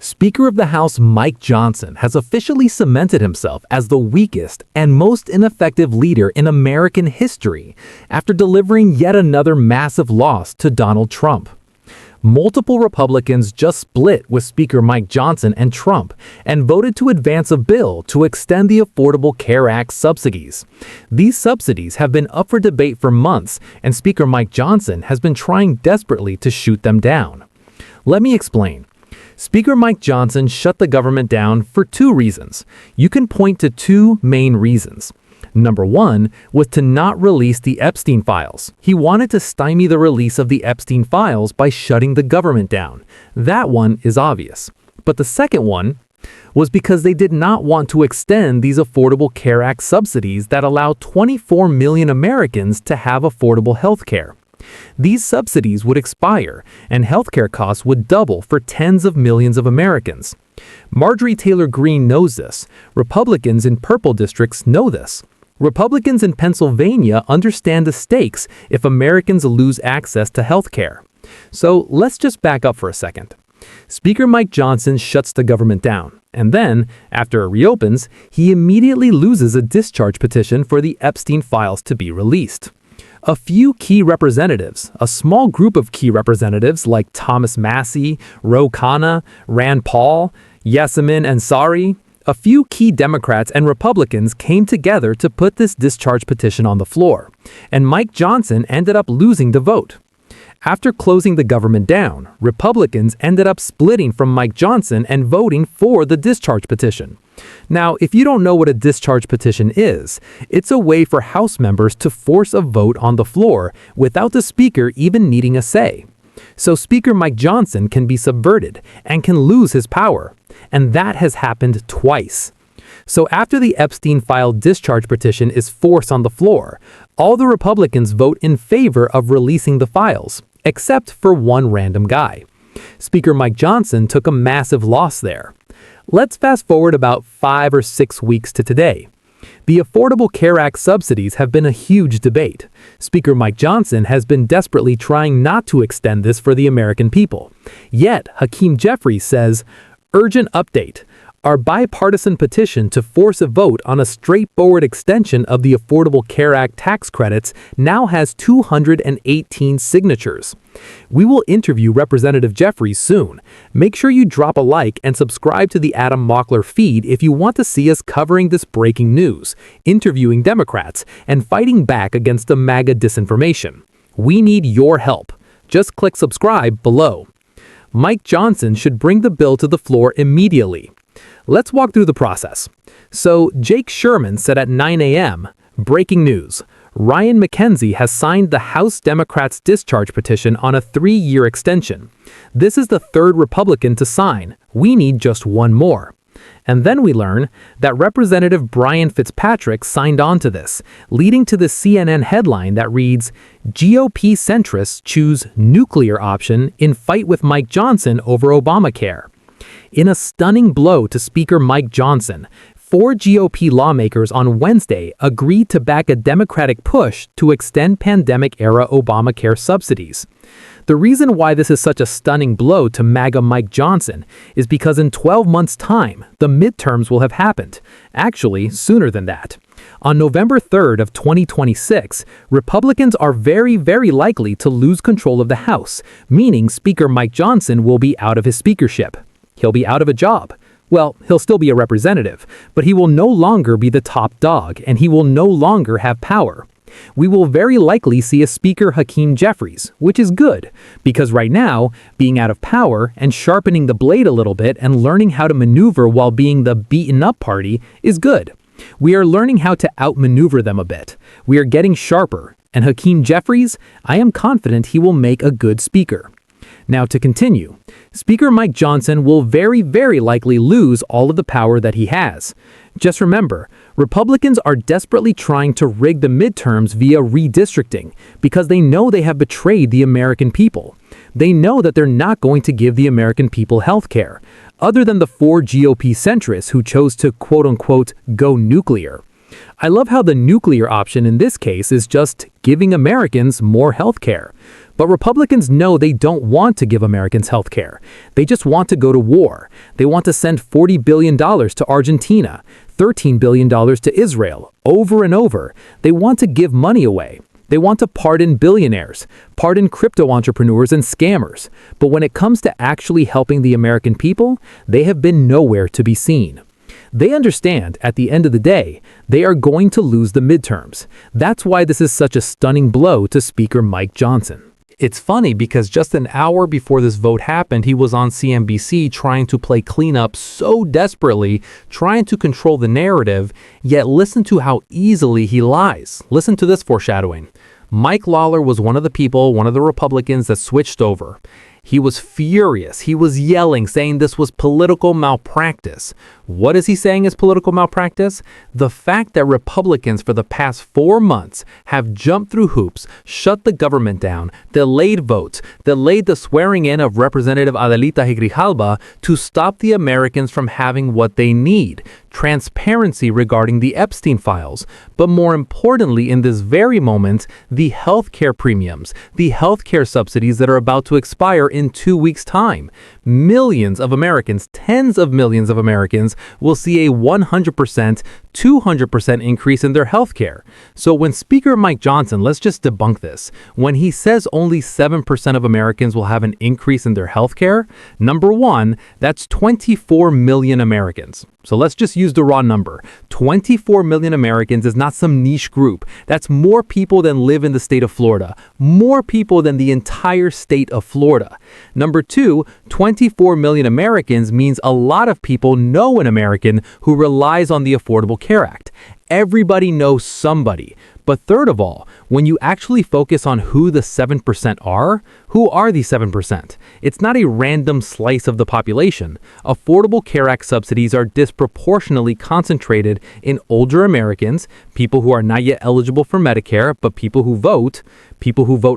Speaker of the House Mike Johnson has officially cemented himself as the weakest and most ineffective leader in American history after delivering yet another massive loss to Donald Trump. Multiple Republicans just split with Speaker Mike Johnson and Trump and voted to advance a bill to extend the Affordable Care Act subsidies. These subsidies have been up for debate for months, and Speaker Mike Johnson has been trying desperately to shoot them down. Let me explain. Speaker Mike Johnson shut the government down for two reasons. You can point to two main reasons. Number one was to not release the Epstein files. He wanted to stymie the release of the Epstein files by shutting the government down. That one is obvious. But the second one was because they did not want to extend these Affordable Care Act subsidies that allow 24 million Americans to have affordable health care. These subsidies would expire, and healthcare costs would double for tens of millions of Americans. Marjorie Taylor Greene knows this. Republicans in purple districts know this. Republicans in Pennsylvania understand the stakes if Americans lose access to health care. So let's just back up for a second. Speaker Mike Johnson shuts the government down, and then, after it reopens, he immediately loses a discharge petition for the Epstein files to be released. A few key representatives, a small group of key representatives like Thomas Massie, Ro Khanna, Rand Paul, Yasemin Ansari, a few key Democrats and Republicans came together to put this discharge petition on the floor, and Mike Johnson ended up losing the vote. After closing the government down, Republicans ended up splitting from Mike Johnson and voting for the discharge petition. Now, if you don't know what a discharge petition is, it's a way for House members to force a vote on the floor without the Speaker even needing a say. So Speaker Mike Johnson can be subverted and can lose his power. And that has happened twice. So after the Epstein file discharge petition is forced on the floor, all the Republicans vote in favor of releasing the files, except for one random guy. Speaker Mike Johnson took a massive loss there. Let's fast forward about 5 or 6 weeks to today. The Affordable Care Act subsidies have been a huge debate. Speaker Mike Johnson has been desperately trying not to extend this for the American people. Yet, Hakeem Jeffries says, "Urgent update. Our bipartisan petition to force a vote on a straightforward extension of the Affordable Care Act tax credits now has 218 signatures. We will interview Representative Jeffries soon. Make sure you drop a like and subscribe to the Adam Mockler feed if you want to see us covering this breaking news, interviewing Democrats, and fighting back against the MAGA disinformation. We need your help. Just click subscribe below." Mike Johnson should bring the bill to the floor immediately. Let's walk through the process. So Jake Sherman said at 9 a.m., breaking news, Ryan McKenzie has signed the House Democrats' discharge petition on a 3-year extension. This is the third Republican to sign. We need just one more. And then we learn that Representative Brian Fitzpatrick signed on to this, leading to the CNN headline that reads, "GOP centrists choose nuclear option in fight with Mike Johnson over Obamacare." In a stunning blow to Speaker Mike Johnson, 4 GOP lawmakers on Wednesday agreed to back a Democratic push to extend pandemic-era Obamacare subsidies. The reason why this is such a stunning blow to MAGA Mike Johnson is because in 12 months' time, the midterms will have happened. Actually, sooner than that. On November 3rd of 2026, Republicans are very likely to lose control of the House, meaning Speaker Mike Johnson will be out of his speakership. He'll be out of a job. Well, he'll still be a representative, but he will no longer be the top dog, and he will no longer have power. We will very likely see a Speaker Hakeem Jeffries, which is good, because right now, being out of power and sharpening the blade a little bit and learning how to maneuver while being the beaten-up party is good. We are learning how to outmaneuver them a bit. We are getting sharper, and Hakeem Jeffries, I am confident he will make a good speaker. Now to continue, Speaker Mike Johnson will very likely lose all of the power that he has. Just remember, Republicans are desperately trying to rig the midterms via redistricting because they know they have betrayed the American people. They know that they're not going to give the American people health care, other than the 4 GOP centrists who chose to quote-unquote go nuclear. I love how the nuclear option in this case is just giving Americans more health care. But Republicans know they don't want to give Americans health care. They just want to go to war. They want to send $40 billion to Argentina, $13 billion to Israel, over and over. They want to give money away. They want to pardon billionaires, pardon crypto entrepreneurs and scammers. But when it comes to actually helping the American people, they have been nowhere to be seen. They understand, at the end of the day, they are going to lose the midterms. That's why this is such a stunning blow to Speaker Mike Johnson. It's funny because just an hour before this vote happened, he was on CNBC trying to play cleanup so desperately, trying to control the narrative, yet listen to how easily he lies. Listen to this foreshadowing. Mike Lawler was one of the Republicans that switched over. He was furious. He was yelling, saying this was political malpractice. What is he saying is political malpractice? The fact that Republicans for the past 4 months have jumped through hoops, shut the government down, delayed votes, delayed the swearing in of Representative Adelita Grijalba to stop the Americans from having what they need, transparency regarding the Epstein files. But more importantly, in this very moment, the healthcare premiums, the healthcare subsidies that are about to expire in 2 weeks' time. Millions of Americans, tens of millions of Americans, will see a 100%, 200% increase in their health care. So when Speaker Mike Johnson, let's just debunk this, when he says only 7% of Americans will have an increase in their health care, number one, that's 24 million Americans. So let's just use the raw number. 24 million Americans is not some niche group. That's more people than live in the state of Florida. More people than the entire state of Florida. Number two, 24 million Americans means a lot of people know an American who relies on the Affordable Care Act. Everybody knows somebody. But third of all, when you actually focus on who the 7% are, who are the 7%? It's not a random slice of the population. Affordable Care Act subsidies are disproportionately concentrated in older Americans, people who are not yet eligible for Medicare, but people who vote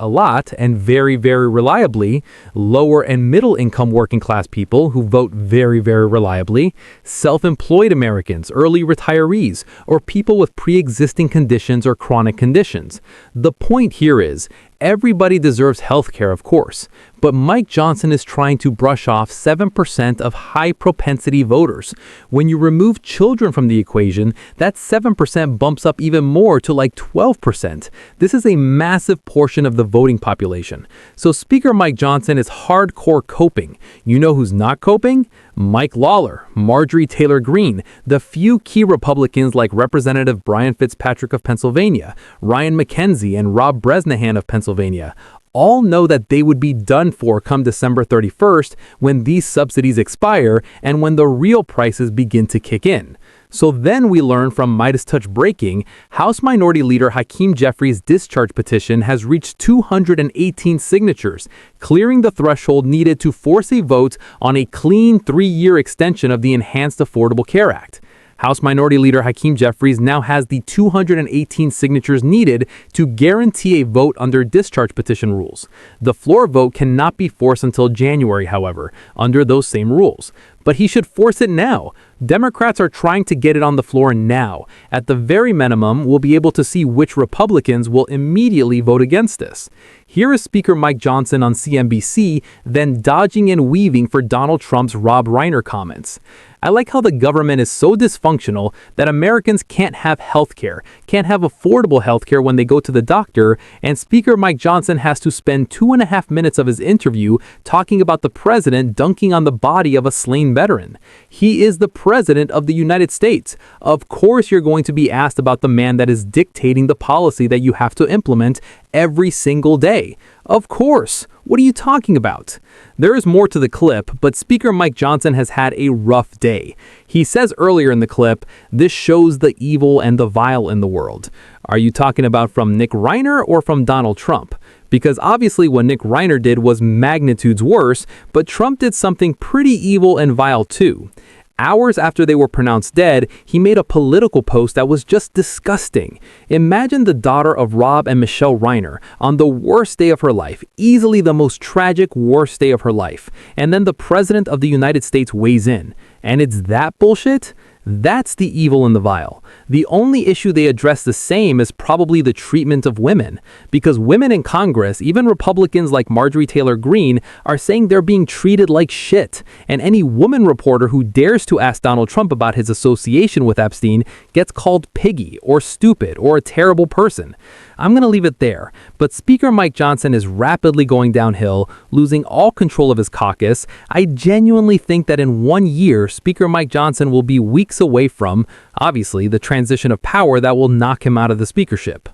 a lot and very, very reliably, lower and middle income working class people who vote very, very reliably, self-employed Americans, early retirees, or people with pre-existing conditions or chronic conditions. The point here is, everybody deserves health care, of course, but Mike Johnson is trying to brush off 7% of high-propensity voters. When you remove children from the equation, that 7% bumps up even more to like 12%. This is a massive portion of the voting population. So Speaker Mike Johnson is hardcore coping. You know who's not coping? Mike Lawler, Marjorie Taylor Greene, the few key Republicans like Representative Brian Fitzpatrick of Pennsylvania, Ryan McKenzie, and Rob Bresnahan of Pennsylvania. All know that they would be done for come December 31st when these subsidies expire and when the real prices begin to kick in. So then we learn from Midas Touch Breaking, House Minority Leader Hakeem Jeffries' discharge petition has reached 218 signatures, clearing the threshold needed to force a vote on a clean 3-year extension of the Enhanced Affordable Care Act. House Minority Leader Hakeem Jeffries now has the 218 signatures needed to guarantee a vote under discharge petition rules. The floor vote cannot be forced until January, however, under those same rules. But he should force it now. Democrats are trying to get it on the floor now. At the very minimum, we'll be able to see which Republicans will immediately vote against this. Here is Speaker Mike Johnson on CNBC, then dodging and weaving for Donald Trump's Rob Reiner comments. I like how the government is so dysfunctional that Americans can't have health care, can't have affordable health care when they go to the doctor, and Speaker Mike Johnson has to spend 2.5 minutes of his interview talking about the president dunking on the body of a slain veteran. He is the president of the United States. Of course you're going to be asked about the man that is dictating the policy that you have to implement every single day. Of course. What are you talking about? There is more to the clip, but Speaker Mike Johnson has had a rough day. He says earlier in the clip, this shows the evil and the vile in the world. Are you talking about from Nick Reiner or from Donald Trump? Because obviously what Nick Reiner did was magnitudes worse, but Trump did something pretty evil and vile too. Hours after they were pronounced dead, he made a political post that was just disgusting. Imagine the daughter of Rob and Michelle Reiner on the worst day of her life, easily the most tragic, worst day of her life. And then the president of the United States weighs in. And it's that bullshit? That's the evil in the vial. The only issue they address the same is probably the treatment of women, because women in Congress, even Republicans like Marjorie Taylor Greene, are saying they're being treated like shit, and any woman reporter who dares to ask Donald Trump about his association with Epstein gets called piggy or stupid or a terrible person. I'm going to leave it there, but Speaker Mike Johnson is rapidly going downhill, losing all control of his caucus. I genuinely think that in 1 year, Speaker Mike Johnson will be weeks away from, obviously, the transition of power that will knock him out of the speakership.